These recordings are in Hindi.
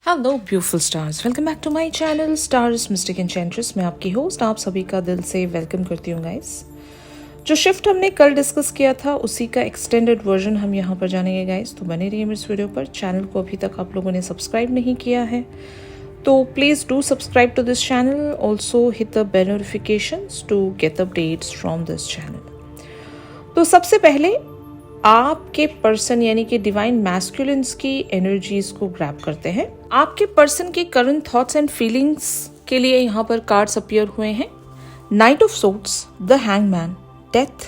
Hello beautiful stars, welcome back to my channel stars mystic enchantress. मैं आपकी होस्ट आप सभी का दिल से वेलकम करती हूँ गाइस। जो शिफ्ट हमने कल डिस्कस किया था उसी का एक्सटेंडेड वर्जन हम यहाँ पर जानेंगे गाइस, तो बने रहिए मेरे इस वीडियो पर। चैनल को अभी तक आप लोगों ने सब्सक्राइब नहीं किया है तो please do subscribe to this channel, also hit the bell notifications to get updates from this channel. तो सबसे पहले आपके पर्सन यानी कि डिवाइन मैस्कुलिन्स की एनर्जीज को ग्रैब करते हैं। आपके पर्सन के करंट थॉट्स एंड फीलिंग्स के लिए यहाँ पर कार्ड्स अपीयर हुए हैं। Night of swords, the hangman, death,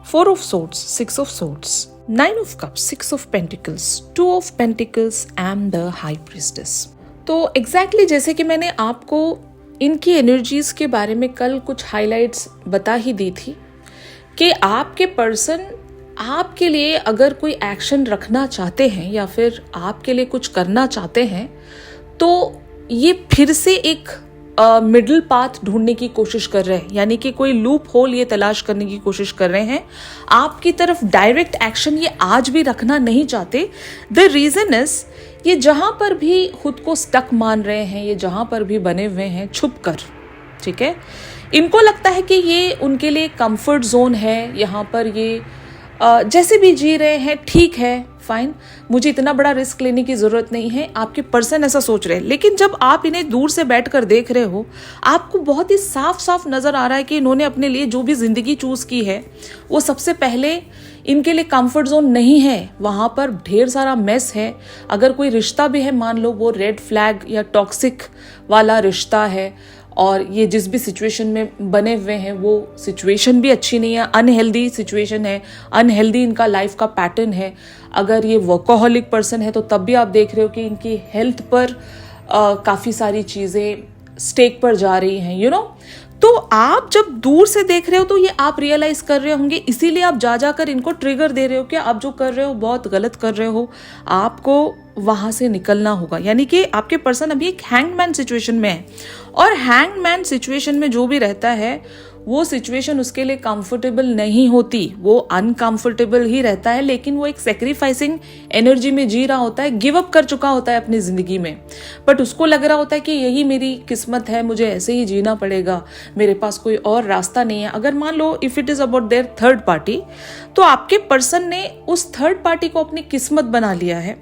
4 of swords, 6 of swords, 9 of cups, 6 of pentacles, 2 of pentacles and the high priestess. तो एग्जैक्टली जैसे कि मैंने आपको इनकी एनर्जीज के बारे में कल कुछ हाईलाइट्स बता ही दी थी कि आपके पर्सन आपके लिए अगर कोई एक्शन रखना चाहते हैं या फिर आपके लिए कुछ करना चाहते हैं तो ये फिर से एक मिडिल पाथ ढूंढने की कोशिश कर रहे हैं, यानी कि कोई लूप होल ये तलाश करने की कोशिश कर रहे हैं। आपकी तरफ डायरेक्ट एक्शन ये आज भी रखना नहीं चाहते। द रीजन इज ये जहां पर भी खुद को स्टक मान रहे हैं, ये जहां पर भी बने हुए हैं छुप कर, ठीक है, इनको लगता है कि ये उनके लिए कंफर्ट जोन है, यहाँ पर ये जैसे भी जी रहे हैं ठीक है, फाइन, मुझे इतना बड़ा रिस्क लेने की जरूरत नहीं है। आपके पर्सन ऐसा सोच रहे हैं, लेकिन जब आप इन्हें दूर से बैठकर देख रहे हो आपको बहुत ही साफ साफ नजर आ रहा है कि इन्होंने अपने लिए जो भी जिंदगी चूज की है वो सबसे पहले इनके लिए कंफर्ट जोन नहीं है, वहां पर ढेर सारा मेस है। अगर कोई रिश्ता भी है, मान लो वो रेड फ्लैग या टॉक्सिक वाला रिश्ता है और ये जिस भी सिचुएशन में बने हुए हैं वो सिचुएशन भी अच्छी नहीं है, अनहेल्दी सिचुएशन है, अनहेल्दी इनका लाइफ का पैटर्न है। अगर ये वर्कोहॉलिक पर्सन है तो तब भी आप देख रहे हो कि इनकी हेल्थ पर काफ़ी सारी चीज़ें स्टेक पर जा रही हैं, यू नो। तो आप जब दूर से देख रहे हो तो ये आप रियलाइज कर रहे होंगे, इसीलिए आप जा इनको ट्रिगर दे रहे हो कि आप जो कर रहे हो बहुत गलत कर रहे हो, आपको वहां से निकलना होगा। यानी कि आपके पर्सन अभी एक हैंगमैन सिचुएशन में है और हैंगमैन सिचुएशन में जो भी रहता है वो सिचुएशन उसके लिए कंफर्टेबल नहीं होती, वो अनकंफर्टेबल ही रहता है, लेकिन वो एक सेक्रीफाइसिंग एनर्जी में जी रहा होता है, गिव अप कर चुका होता है अपनी जिंदगी में। बट उसको लग रहा होता है कि यही मेरी किस्मत है, मुझे ऐसे ही जीना पड़ेगा, मेरे पास कोई और रास्ता नहीं है। अगर मान लो if it is about their third party, तो आपके पर्सन ने उस थर्ड पार्टी को अपनी किस्मत बना लिया है,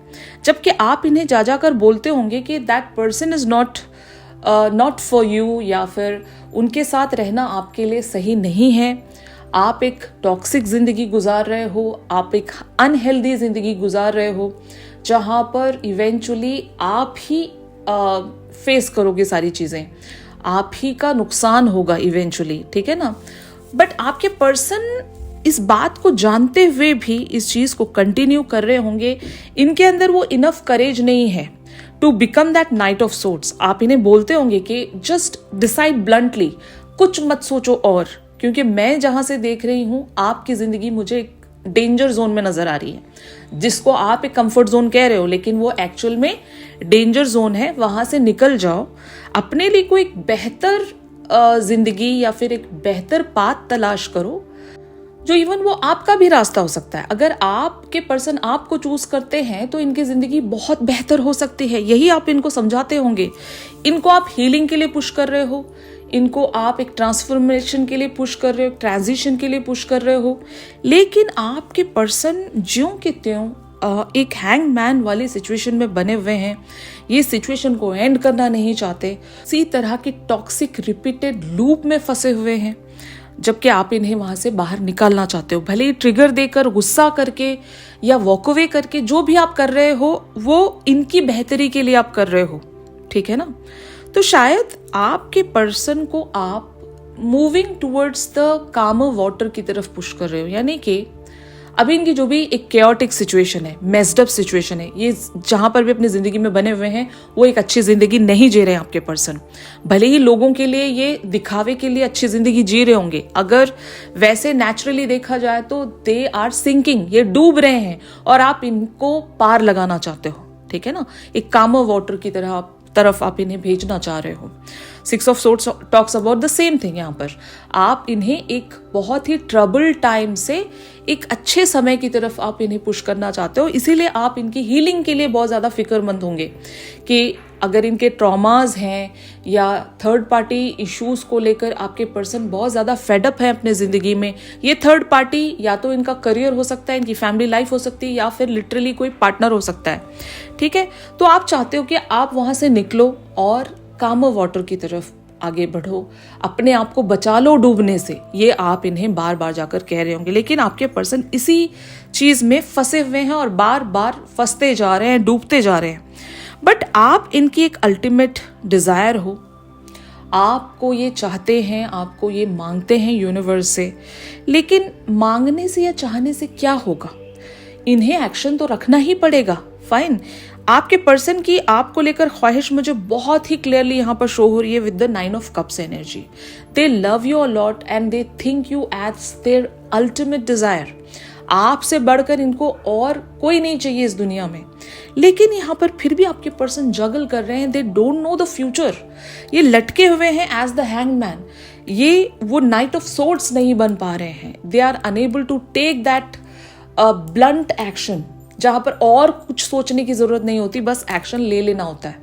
जबकि आप इन्हें जाकर बोलते होंगे कि that person is not for you, या फिर उनके साथ रहना आपके लिए सही नहीं है। आप एक टॉक्सिक जिंदगी गुजार रहे हो, आप एक अनहेल्दी जिंदगी गुजार रहे हो, जहां पर इवेंचुअली आप ही फेस करोगे सारी चीजें, आप ही का नुकसान होगा इवेंचुअली, ठीक है ना। बट आपके पर्सन इस बात को जानते हुए भी इस चीज को कंटिन्यू कर रहे होंगे। इनके अंदर वो इनफ करेज नहीं है to become that knight of swords. आप इन्हें बोलते होंगे कि जस्ट डिसाइड ब्लंटली, कुछ मत सोचो, और क्योंकि मैं जहां से देख रही हूं आपकी जिंदगी मुझे एक डेंजर जोन में नजर आ रही है, जिसको आप एक कंफर्ट जोन कह रहे हो लेकिन वो एक्चुअल में डेंजर जोन है। वहां से निकल जाओ, अपने लिए कोई एक बेहतर जिंदगी या फिर एक बेहतर पाथ तलाश करो, जो इवन वो आपका भी रास्ता हो सकता है। अगर आपके पर्सन आपको चूज करते हैं तो इनकी जिंदगी बहुत बेहतर हो सकती है। यही आप इनको समझाते होंगे। इनको आप हीलिंग के लिए पुश कर रहे हो, इनको आप एक ट्रांसफॉर्मेशन के लिए पुश कर रहे हो, ट्रांजिशन के लिए पुश कर रहे हो, लेकिन आपके पर्सन ज्यों के त्यों एक हैंगमैन वाली सिचुएशन में बने हुए हैं। ये सिचुएशन को एंड करना नहीं चाहते, इसी तरह की टॉक्सिक रिपीटेड लूप में फंसे हुए हैं, जबकि आप इन्हें वहां से बाहर निकालना चाहते हो। भले ही ट्रिगर देकर, गुस्सा करके या वॉक अवे करके, जो भी आप कर रहे हो वो इनकी बेहतरी के लिए आप कर रहे हो, ठीक है ना। तो शायद आपके पर्सन को आप मूविंग टुवर्ड्स द कामर वाटर की तरफ पुश कर रहे हो, यानी कि अभी इनकी जो भी एक केओटिक सिचुएशन है, मेस्ड अप सिचुएशन है, ये जहां पर भी अपनी जिंदगी में बने हुए हैं वो एक अच्छी जिंदगी नहीं जी रहे हैं आपके पर्सन। भले ही लोगों के लिए ये दिखावे के लिए अच्छी जिंदगी जी रहे होंगे, अगर वैसे नेचुरली देखा जाए तो दे आर सिंकिंग, ये डूब रहे हैं और आप इनको पार लगाना चाहते हो, ठीक है ना। एक कामर वाटर की तरफ आप इन्हें भेजना चाह रहे हो। 6 of swords talks about the same thing. यहाँ पर आप इन्हें एक बहुत ही ट्रबल टाइम से एक अच्छे समय की तरफ आप इन्हें पुश करना चाहते हो, इसीलिए आप इनकी हीलिंग के लिए बहुत ज्यादा फिक्रमंद होंगे कि अगर इनके ट्रॉमाज हैं या थर्ड पार्टी इश्यूज को लेकर आपके पर्सन बहुत ज़्यादा फेडअप है अपने ज़िंदगी में, ये थर्ड पार्टी या तो इनका करियर हो सकता है, इनकी फैमिली लाइफ हो सकती है, या फिर लिटरली कोई पार्टनर हो सकता है, ठीक है। तो आप चाहते हो कि आप वहाँ से निकलो और कामर वाटर की तरफ आगे बढ़ो, अपने आप को बचा लो डूबने से, ये आप इन्हें बार बार जाकर कह रहे होंगे। लेकिन आपके पर्सन इसी चीज़ में फंसे हुए हैं और बार बार फंसते जा रहे हैं, डूबते जा रहे हैं। बट आप इनकी एक अल्टीमेट डिज़ायर हो, आपको ये चाहते हैं, आपको ये मांगते हैं यूनिवर्स से। लेकिन मांगने से या चाहने से क्या होगा, इन्हें एक्शन तो रखना ही पड़ेगा। फाइन, आपके पर्सन की आपको लेकर ख्वाहिश मुझे बहुत ही क्लियरली यहाँ पर शो हो रही है with the 9 of cups energy. They love you a lot and they think you as their ultimate desire. आपसे बढ़कर इनको और कोई नहीं चाहिए इस दुनिया में। लेकिन यहाँ पर फिर भी आपके पर्सन जगल कर रहे हैं, they don't know the future. ये लटके हुए हैं एज द हैंगमैन, ये वो नाइट ऑफ सोर्ड्स नहीं बन पा रहे हैं। They are unable to take that blunt action, जहां पर और कुछ सोचने की जरूरत नहीं होती, बस एक्शन ले लेना होता है।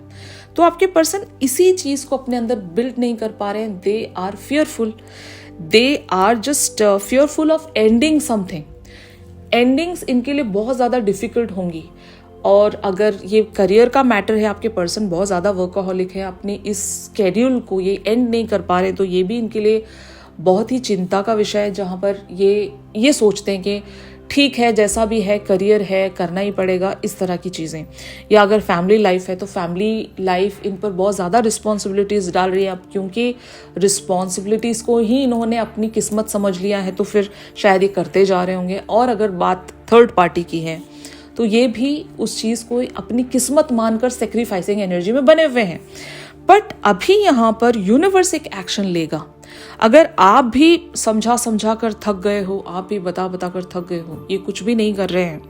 तो आपके पर्सन इसी चीज को अपने अंदर बिल्ड नहीं कर पा रहे हैं। They are fearful, they are just fearful of ending something. Endings इनके लिए बहुत ज़्यादा डिफिकल्ट होंगी। और अगर ये करियर का मैटर है, आपके पर्सन बहुत ज़्यादा वर्कaholic है, अपने इस स्केड्यूल को ये एंड नहीं कर पा रहे, तो ये भी इनके लिए बहुत ही चिंता का विषय है। जहाँ पर ये सोचते हैं कि ठीक है, जैसा भी है, करियर है, करना ही पड़ेगा, इस तरह की चीज़ें। या अगर फैमिली लाइफ है तो फैमिली लाइफ इन पर बहुत ज़्यादा रिस्पॉन्सिबिलिटीज़ डाल रही है। अब क्योंकि रिस्पॉन्सिबिलिटीज़ को ही इन्होंने अपनी किस्मत समझ लिया है, तो फिर शायद ये करते जा रहे होंगे। और अगर बात थर्ड पार्टी की है तो ये भी उस चीज़ को अपनी किस्मत मानकर सेक्रीफाइसिंग एनर्जी में बने हुए हैं। बट अभी यहाँ पर यूनिवर्स एक एक्शन लेगा। अगर आप भी समझा कर थक गए हो, आप भी बता कर थक गए हो, ये कुछ भी नहीं कर रहे हैं,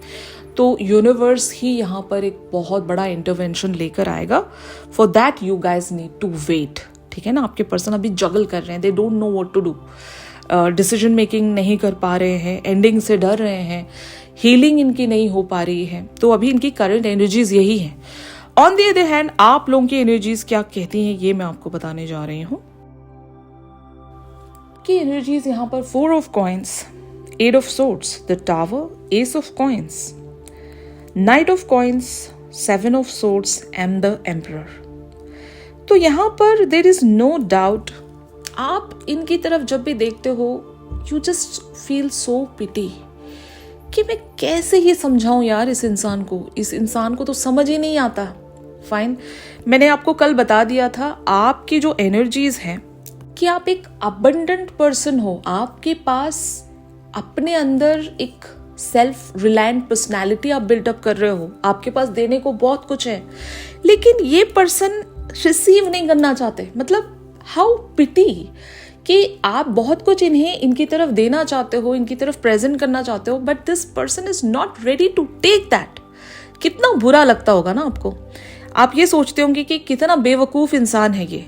तो यूनिवर्स ही यहाँ पर एक बहुत बड़ा इंटरवेंशन लेकर आएगा। For that you guys need to wait, ठीक है ना। आपके पर्सन अभी जगल कर रहे हैं, they don't know what to do, decision making नहीं कर पा रहे हैं, एंडिंग से डर रहे हैं, हीलिंग इनकी नहीं हो पा रही है। तो अभी इनकी करंट एनर्जीज यही है। ऑन द अदर हैंड आप लोगों की एनर्जीज क्या कहती हैं, ये मैं आपको बताने जा रही हूँ। की एनर्जीज यहाँ पर 4 of coins, 8 of swords, the tower, S of coins, night of coins, 7 of swords and the emperor. तो यहाँ पर देयर इज नो डाउट, आप इनकी तरफ जब भी देखते हो यू जस्ट फील सो पिटी कि मैं कैसे ही समझाऊं यार इस इंसान को तो समझ ही नहीं आता। फाइन, मैंने आपको कल बता दिया था आपकी जो एनर्जीज हैं कि आप एक अबंडेंट पर्सन हो, आपके पास अपने अंदर एक सेल्फ रिलायंट पर्सनैलिटी आप बिल्डअप कर रहे हो, आपके पास देने को बहुत कुछ है, लेकिन ये पर्सन रिसीव नहीं करना चाहते। मतलब हाउ पिटी कि आप बहुत कुछ इनकी तरफ देना चाहते हो, इनकी तरफ प्रेजेंट करना चाहते हो, but this person is not ready to take that. कितना बुरा लगता होगा ना आपको। आप ये सोचते होंगे कि कितना बेवकूफ इंसान है ये,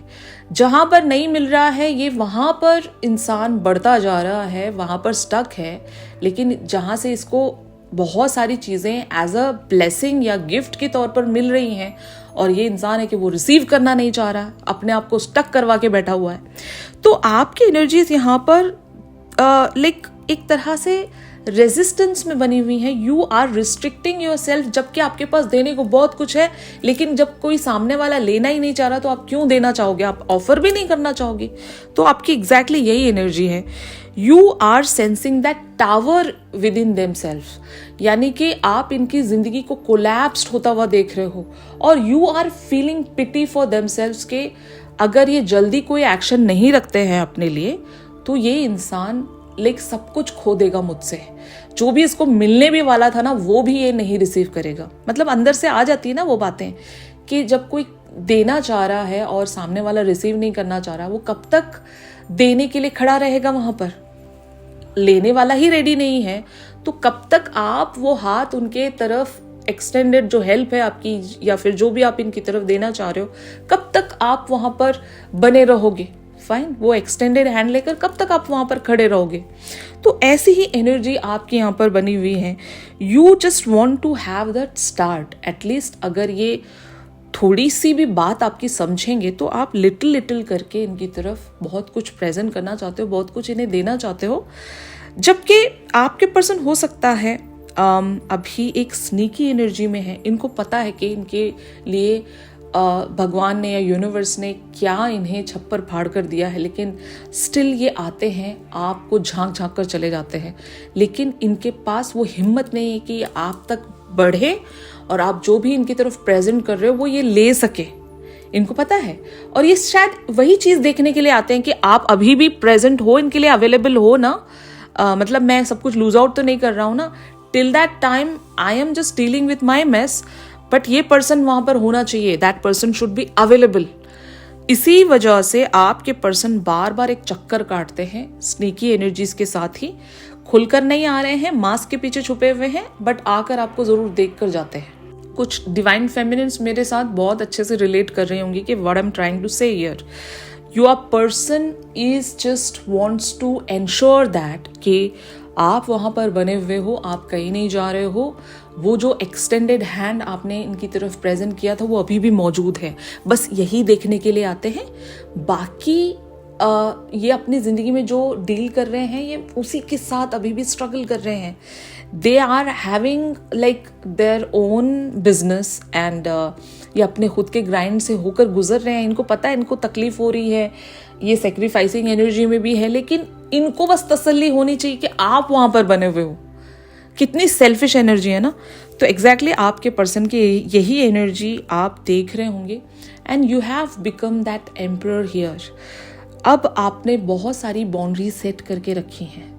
जहां पर नहीं मिल रहा है ये वहां पर इंसान बढ़ता जा रहा है, वहां पर स्टक है। लेकिन जहां से इसको बहुत सारी चीजें एज अ ब्लेसिंग या गिफ्ट के तौर पर मिल रही हैं, और ये इंसान है कि वो रिसीव करना नहीं चाह रहा, अपने आप को स्टक करवा के बैठा हुआ है। तो आपकी एनर्जीज यहाँ पर लाइक एक तरह से रेजिस्टेंस में बनी हुई है। You are restricting yourself, जबकि आपके पास देने को बहुत कुछ है, लेकिन जब कोई सामने वाला लेना ही नहीं चाह रहा तो आप क्यों देना चाहोगे, आप ऑफर भी नहीं करना चाहोगे। तो आपकी एग्जैक्टली यही एनर्जी है। You are sensing that tower within themself, यानी कि आप इनकी जिंदगी को कोलैप्स्ड होता हुआ देख रहे हो, और you are feeling pity for themselves के अगर ये जल्दी कोई एक्शन नहीं रखते हैं अपने लिए तो ये इंसान लाइक सब कुछ खो देगा मुझसे। जो भी इसको मिलने भी वाला था ना, वो भी ये नहीं रिसीव करेगा। मतलब अंदर से आ जाती है ना वो बातें कि जब कोई देना चाह रहा है और सामने वाला रिसीव नहीं करना चाह रहा, वो कब तक देने के लिए खड़ा रहेगा वहां पर। लेने वाला ही रेडी नहीं है तो कब तक आप वो हाथ उनके तरफ एक्सटेंडेड जो हेल्प है आपकी, या फिर जो भी आप इनकी तरफ देना चाह रहे हो, कब तक आप वहां पर बने रहोगे। फाइन, वो एक्सटेंडेड हैंड लेकर कब तक आप वहां पर खड़े रहोगे। तो ऐसी ही एनर्जी आपकी यहाँ पर बनी हुई है। You just want to have that start at least. अगर ये थोड़ी सी भी बात आपकी समझेंगे तो आप लिटिल लिटिल करके इनकी तरफ बहुत कुछ प्रेजेंट करना चाहते हो, बहुत कुछ इन्हें देना चाहते हो। जबकि आपके पर्सन हो सकता है अभी एक स्नीकी एनर्जी में है, इनको पता है कि इनके लिए भगवान ने या यूनिवर्स ने क्या इन्हें छप्पर फाड़ कर दिया है, लेकिन स्टिल ये आते हैं, आपको झांक झांक कर चले जाते हैं। लेकिन इनके पास वो हिम्मत नहीं है कि आप तक बढ़े और आप जो भी इनकी तरफ प्रेजेंट कर रहे हो वो ये ले सके, इनको पता है। और ये शायद वही चीज़ देखने के लिए आते हैं कि आप अभी भी प्रेजेंट हो, इनके लिए अवेलेबल हो ना। मतलब मैं सब कुछ लूज आउट तो नहीं कर रहा हूँ ना, till that time I am just dealing with my mess, but ये पर्सन वहां पर होना चाहिए, that person should be available. इसी वजह से आपके पर्सन बार बार एक चक्कर काटते हैं स्नीकी एनर्जीज के साथ ही, खुलकर नहीं आ रहे हैं, मास्क के पीछे छुपे हुए हैं, बट आकर आपको जरूर देख कर जाते हैं। कुछ डिवाइन फेमिनिन्स मेरे साथ बहुत अच्छे से रिलेट कर रही होंगी कि what I am trying to say here, your person is just wants to ensure that कि आप वहां पर बने हुए हो, आप कहीं नहीं जा रहे हो। वो जो एक्सटेंडेड हैंड आपने इनकी तरफ प्रेजेंट किया था वो अभी भी मौजूद है, बस यही देखने के लिए आते हैं। बाकी ये अपनी ज़िंदगी में जो डील कर रहे हैं ये उसी के साथ अभी भी स्ट्रगल कर रहे हैं। They are having like their own business and ये अपने खुद के ग्राइंड से होकर गुजर रहे हैं। इनको पता है इनको तकलीफ हो रही है, ये सेक्रीफाइसिंग एनर्जी में भी है, लेकिन इनको बस तसल्ली होनी चाहिए कि आप वहाँ पर बने हुए हो। कितनी सेल्फिश एनर्जी है ना। तो एग्जैक्टली आपके पर्सन की यही एनर्जी आप देख रहे होंगे and you have become that emperor here. अब आपने बहुत सारी बाउंड्री सेट करके रखी हैं।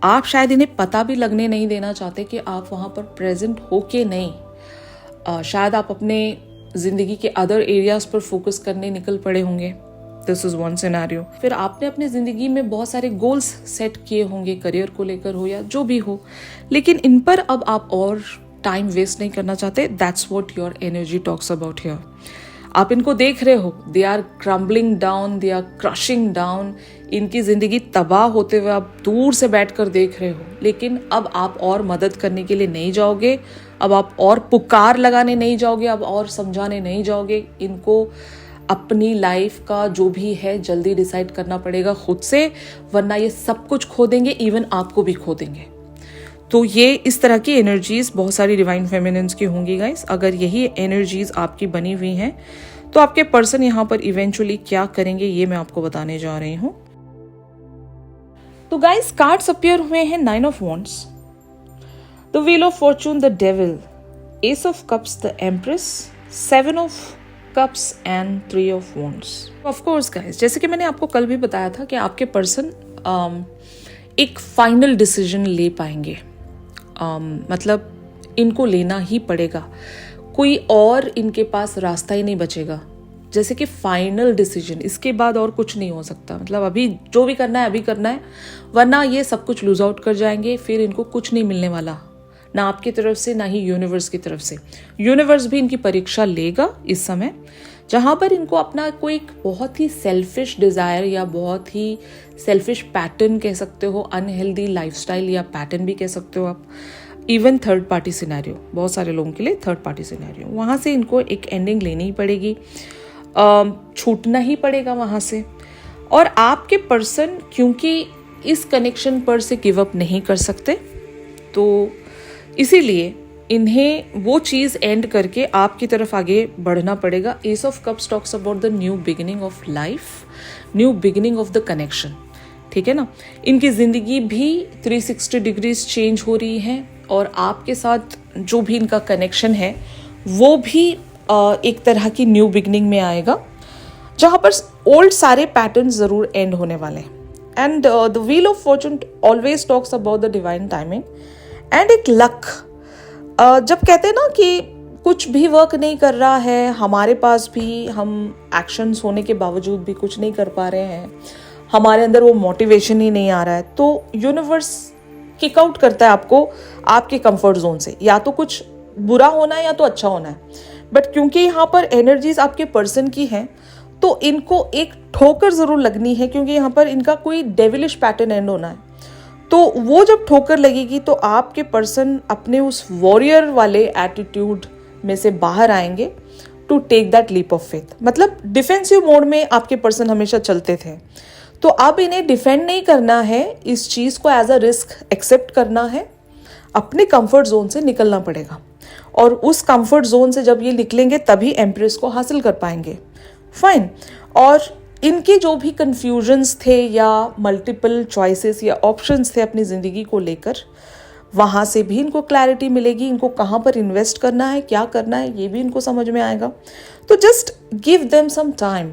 आप शायद इन्हें पता भी लगने नहीं देना चाहते कि आप वहाँ पर प्रेजेंट हो के नहीं। शायद आप अपने ज़िंदगी के अदर एरियाज पर फोकस करने निकल पड़े होंगे। This is one scenario. फिर आपने अपनी ज़िंदगी में बहुत सारे गोल्स सेट किए होंगे, करियर को लेकर हो या जो भी हो, लेकिन इन पर अब आप और टाइम वेस्ट नहीं करना चाहते। That's what your energy talks about here. आप इनको देख रहे हो, they are crumbling down, they are crushing down. इनकी ज़िंदगी तबाह होते हुए आप दूर से बैठकर देख रहे हो, लेकिन अब आप और मदद करने के लिए नहीं जाओगे, अब आप और पुकार लगाने नहीं जाओगे, अब और समझाने नहीं जाओगे। इनको अपनी लाइफ का जो भी है जल्दी डिसाइड करना पड़ेगा खुद से, वरना ये सब कुछ खो देंगे, इवन आपको भी खो देंगे। तो ये इस तरह की एनर्जीज बहुत सारी डिवाइन फेमिनिन्स की होंगी गाइस। अगर यही एनर्जीज आपकी बनी हुई हैं तो आपके पर्सन यहाँ पर इवेंचुअली क्या करेंगे ये मैं आपको बताने जा रही हूँ। तो गाइस कार्ड्स अपीयर हुए हैं 9 of wands, the wheel of Fortune, the devil, S of cups, the empress, 7 of cups and 3 of wands. Of course guys, जैसे कि मैंने आपको कल भी बताया था कि आपके पर्सन एक फाइनल डिसीजन ले पाएंगे। मतलब इनको लेना ही पड़ेगा, कोई और इनके पास रास्ता ही नहीं बचेगा। जैसे कि फाइनल डिसीजन, इसके बाद और कुछ नहीं हो सकता। मतलब अभी जो भी करना है अभी करना है, वरना ये सब कुछ लूज आउट कर जाएंगे। फिर इनको कुछ नहीं मिलने वाला, ना आपकी तरफ से ना ही यूनिवर्स की तरफ से। यूनिवर्स भी इनकी परीक्षा लेगा इस समय, जहाँ पर इनको अपना कोई बहुत ही सेल्फिश डिज़ायर या बहुत ही सेल्फिश पैटर्न कह सकते हो, अनहेल्दी लाइफस्टाइल या पैटर्न भी कह सकते हो आप, इवन थर्ड पार्टी सिनेरियो, बहुत सारे लोगों के लिए थर्ड पार्टी सिनेरियो, वहाँ से इनको एक एंडिंग लेनी ही पड़ेगी, छूटना ही पड़ेगा वहाँ से। और आपके पर्सन क्योंकि इस कनेक्शन पर से गिव अप नहीं कर सकते, तो इसीलिए इन्हें वो चीज़ एंड करके आपकी तरफ आगे बढ़ना पड़ेगा। S of cups talks about the new beginning of life, new beginning of the connection, ठीक है ना। इनकी ज़िंदगी भी 360 डिग्रीज चेंज हो रही है और आपके साथ जो भी इनका कनेक्शन है वो भी एक तरह की न्यू बिगिनिंग में आएगा, जहाँ पर ओल्ड सारे पैटर्न ज़रूर एंड होने वाले हैं। And the wheel of Fortune always talks about the divine timing and एक लक। जब कहते हैं ना कि कुछ भी वर्क नहीं कर रहा है, हमारे पास भी हम एक्शंस होने के बावजूद भी कुछ नहीं कर पा रहे हैं, हमारे अंदर वो मोटिवेशन ही नहीं आ रहा है, तो यूनिवर्स किक आउट करता है आपको आपके कंफर्ट जोन से। या तो कुछ बुरा होना है या तो अच्छा होना है, बट क्योंकि यहाँ पर एनर्जीज आपके पर्सन की हैं तो इनको एक ठोकर ज़रूर लगनी है, क्योंकि यहाँ पर इनका कोई डेविलिश पैटर्न एंड होना है। तो वो जब ठोकर लगेगी तो आपके पर्सन अपने उस वॉरियर वाले एटीट्यूड में से बाहर आएंगे to take that leap of faith. मतलब डिफेंसिव मोड में आपके पर्सन हमेशा चलते थे, तो अब इन्हें डिफेंड नहीं करना है, इस चीज़ को एज अ रिस्क एक्सेप्ट करना है, अपने कंफर्ट जोन से निकलना पड़ेगा। और उस कंफर्ट जोन से जब ये निकलेंगे तभी एम्प्रेस को हासिल कर पाएंगे। फाइन। और इनके जो भी कन्फ्यूजन्स थे या मल्टीपल चॉइसेस या ऑप्शंस थे अपनी ज़िंदगी को लेकर, वहाँ से भी इनको क्लैरिटी मिलेगी। इनको कहाँ पर इन्वेस्ट करना है, क्या करना है, ये भी इनको समझ में आएगा। तो just give them some time.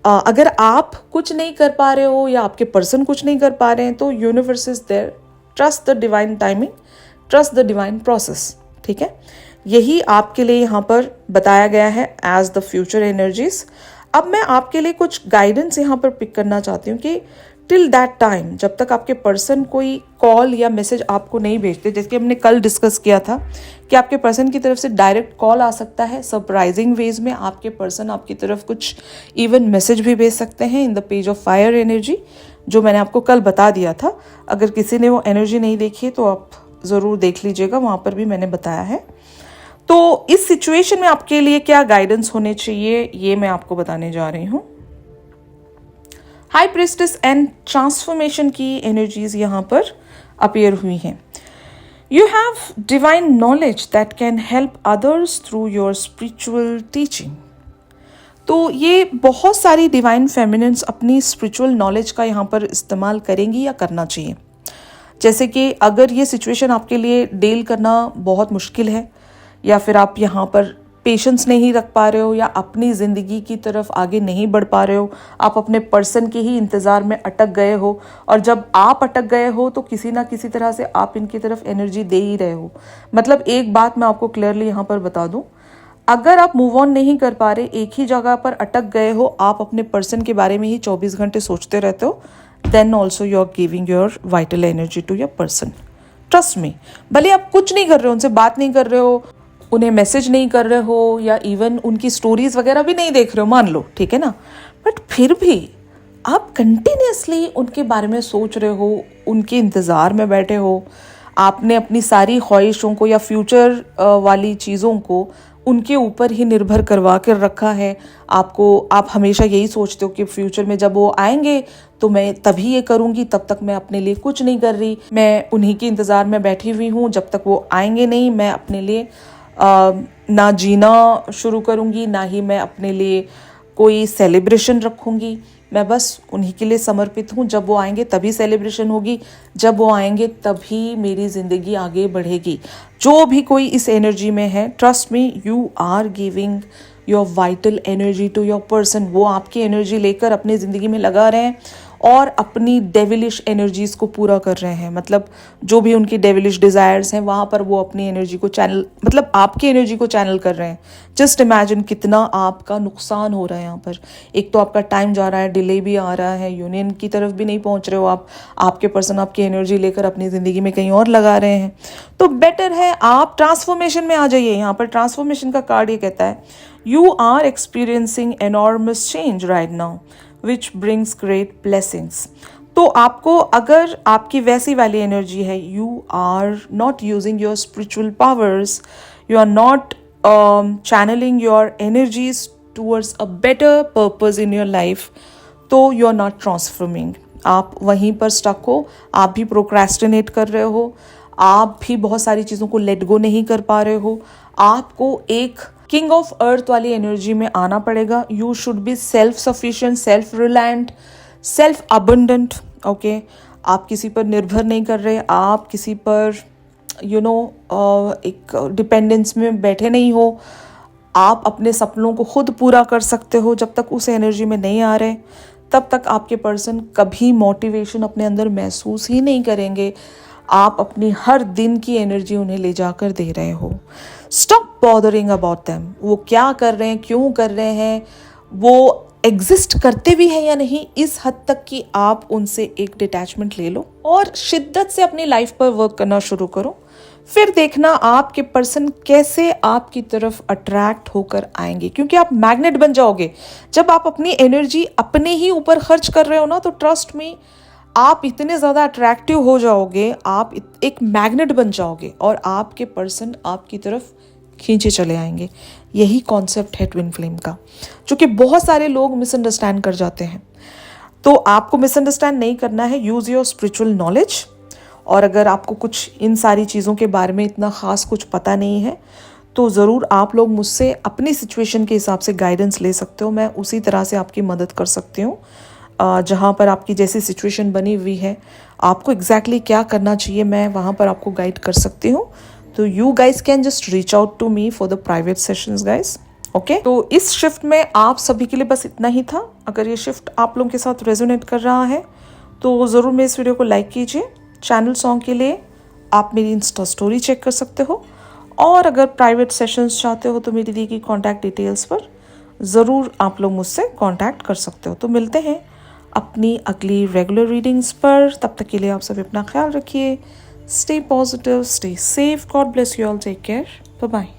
अगर आप कुछ नहीं कर पा रहे हो या आपके पर्सन कुछ नहीं कर पा रहे हैं तो universe is there. Trust the divine timing, trust the divine process. ठीक है, यही आपके लिए यहाँ पर बताया गया है एज द फ्यूचर एनर्जीज। अब मैं आपके लिए कुछ गाइडेंस यहाँ पर पिक करना चाहती हूँ कि टिल दैट टाइम, जब तक आपके पर्सन कोई कॉल या मैसेज आपको नहीं भेजते, जैसे कि हमने कल डिस्कस किया था कि आपके पर्सन की तरफ से डायरेक्ट कॉल आ सकता है, सरप्राइजिंग वेज में आपके पर्सन आपकी तरफ कुछ इवन मैसेज भी भेज सकते हैं in the page of fire energy, जो मैंने आपको कल बता दिया था। अगर किसी ने वो एनर्जी नहीं देखी है तो आप ज़रूर देख लीजिएगा, वहाँ पर भी मैंने बताया है। तो इस सिचुएशन में आपके लिए क्या गाइडेंस होने चाहिए ये मैं आपको बताने जा रही हूँ। हाई प्रिस्टेस एंड ट्रांसफॉर्मेशन की एनर्जीज यहाँ पर अपीयर हुई हैं। You have divine knowledge that can help others through your spiritual teaching. तो ये बहुत सारी डिवाइन फेमिनिन्स अपनी स्पिरिचुअल नॉलेज का यहाँ पर इस्तेमाल करेंगी या करना चाहिए। जैसे कि अगर ये सिचुएशन आपके लिए डील करना बहुत मुश्किल है, या फिर आप यहाँ पर पेशेंस नहीं रख पा रहे हो, या अपनी ज़िंदगी की तरफ आगे नहीं बढ़ पा रहे हो, आप अपने पर्सन के ही इंतज़ार में अटक गए हो, और जब आप अटक गए हो तो किसी ना किसी तरह से आप इनकी तरफ एनर्जी दे ही रहे हो। मतलब एक बात मैं आपको क्लियरली यहाँ पर बता दूँ, अगर आप मूव ऑन नहीं कर पा रहे, एक ही जगह पर अटक गए हो, आप अपने पर्सन के बारे में ही 24 घंटे सोचते रहते हो, then also you are giving your vital energy to your person. Trust me, भले आप कुछ नहीं कर रहे हो, उनसे बात नहीं कर रहे हो, उन्हें मैसेज नहीं कर रहे हो, या इवन उनकी स्टोरीज वगैरह भी नहीं देख रहे हो, मान लो, ठीक है ना, बट फिर भी आप कंटिन्यूसली उनके बारे में सोच रहे हो, उनके इंतज़ार में बैठे हो, आपने अपनी सारी ख्वाहिशों को या फ्यूचर वाली चीज़ों को उनके ऊपर ही निर्भर करवा कर रखा है। आप हमेशा यही सोचते हो कि फ्यूचर में जब वो आएंगे तो मैं तभी ये करूँगी, तब तक मैं अपने लिए कुछ नहीं कर रही, मैं उन्हीं के इंतज़ार में बैठी हुई हूँ, जब तक वो आएंगे नहीं मैं अपने लिए ना जीना शुरू करूँगी, ना ही मैं अपने लिए कोई सेलिब्रेशन रखूँगी। मैं बस उन्हीं के लिए समर्पित हूँ। जब वो आएंगे तभी सेलिब्रेशन होगी, जब वो आएंगे तभी मेरी ज़िंदगी आगे बढ़ेगी। जो भी कोई इस एनर्जी में है, trust me, you are giving your vital energy to your person. वो आपकी एनर्जी लेकर अपनी ज़िंदगी में लगा रहे हैं और अपनी डेविलिश एनर्जीज़ को पूरा कर रहे हैं। मतलब जो भी उनकी डेविलिश डिज़ायर्स हैं वहाँ पर वो अपनी एनर्जी को चैनल, मतलब आपकी एनर्जी को चैनल कर रहे हैं। जस्ट इमेजिन कितना आपका नुकसान हो रहा है यहाँ पर। एक तो आपका टाइम जा रहा है, डिले भी आ रहा है, यूनियन की तरफ भी नहीं पहुँच रहे हो आप, आपके पर्सन आपकी एनर्जी लेकर अपनी ज़िंदगी में कहीं और लगा रहे हैं। तो बेटर है आप ट्रांसफॉर्मेशन में आ जाइए। यहाँ पर ट्रांसफॉर्मेशन का कार्ड ये कहता है, you are experiencing enormous change right now which brings great blessings। तो आपको, अगर आपकी वैसी वाली एनर्जी है, you are not using your spiritual powers, you are not channeling your energies towards a better purpose in your life, तो you are not transforming। आप वहीं पर स्टक हो, आप भी प्रोक्रेस्टिनेट कर रहे हो, आप भी बहुत सारी चीज़ों को लेट गो नहीं कर पा रहे हो। आपको एक किंग ऑफ अर्थ वाली एनर्जी में आना पड़ेगा। You should be self sufficient, self reliant, self abundant. Okay, आप किसी पर निर्भर नहीं कर रहे, आप किसी पर एक डिपेंडेंस में बैठे नहीं हो। आप अपने सपनों को खुद पूरा कर सकते हो। जब तक उस एनर्जी में नहीं आ रहे तब तक आपके पर्सन कभी मोटिवेशन अपने अंदर महसूस ही नहीं करेंगे। आप अपनी हर दिन की एनर्जी उन्हें ले जाकर दे रहे हो। Stop bothering about them. वो क्या कर रहे हैं, क्यों कर रहे हैं, वो एग्जिस्ट करते भी हैं या नहीं, इस हद तक कि आप उनसे एक डिटैचमेंट ले लो और शिद्दत से अपनी लाइफ पर वर्क करना शुरू करो। फिर देखना आपके पर्सन कैसे आपकी तरफ अट्रैक्ट होकर आएंगे, क्योंकि आप मैग्नेट बन जाओगे। जब आप अपनी एनर्जी अपने ही ऊपर खर्च कर रहे हो ना, तो ट्रस्ट मी, आप इतने ज़्यादा अट्रैक्टिव हो जाओगे, आप एक मैग्नेट बन जाओगे और आपके पर्सन आपकी तरफ खींचे चले आएंगे। यही कॉन्सेप्ट है ट्विन फ्लेम का, जो कि बहुत सारे लोग मिसअंडरस्टैंड कर जाते हैं। तो आपको मिसअंडरस्टैंड नहीं करना है, यूज़ योर स्पिरिचुअल नॉलेज। और अगर आपको कुछ इन सारी चीज़ों के बारे में इतना ख़ास कुछ पता नहीं है तो ज़रूर आप लोग मुझसे अपनी सिचुएशन के हिसाब से गाइडेंस ले सकते हो। मैं उसी तरह से आपकी मदद कर सकती हूँ जहाँ पर आपकी जैसी सिचुएशन बनी हुई है, आपको एग्जैक्टली क्या करना चाहिए, मैं वहाँ पर आपको गाइड कर सकती हूँ। तो you guys can just reach out to me for the private sessions guys. Okay, तो इस शिफ्ट में आप सभी के लिए बस इतना ही था। अगर ये शिफ्ट आप लोगों के साथ रेजोनेट कर रहा है तो ज़रूर मेरे इस वीडियो को लाइक कीजिए। चैनल सॉन्ग के लिए आप मेरी इंस्टा स्टोरी चेक कर सकते हो, और अगर प्राइवेट सेशंस चाहते हो तो मेरी दी गई कॉन्टैक्ट डिटेल्स पर ज़रूर आप लोग मुझसे कॉन्टैक्ट कर सकते हो। तो मिलते हैं अपनी अगली रेगुलर रीडिंग्स पर। तब तक के लिए आप सभी अपना ख्याल रखिए। Stay positive, stay safe, God bless you all, take care, bye bye.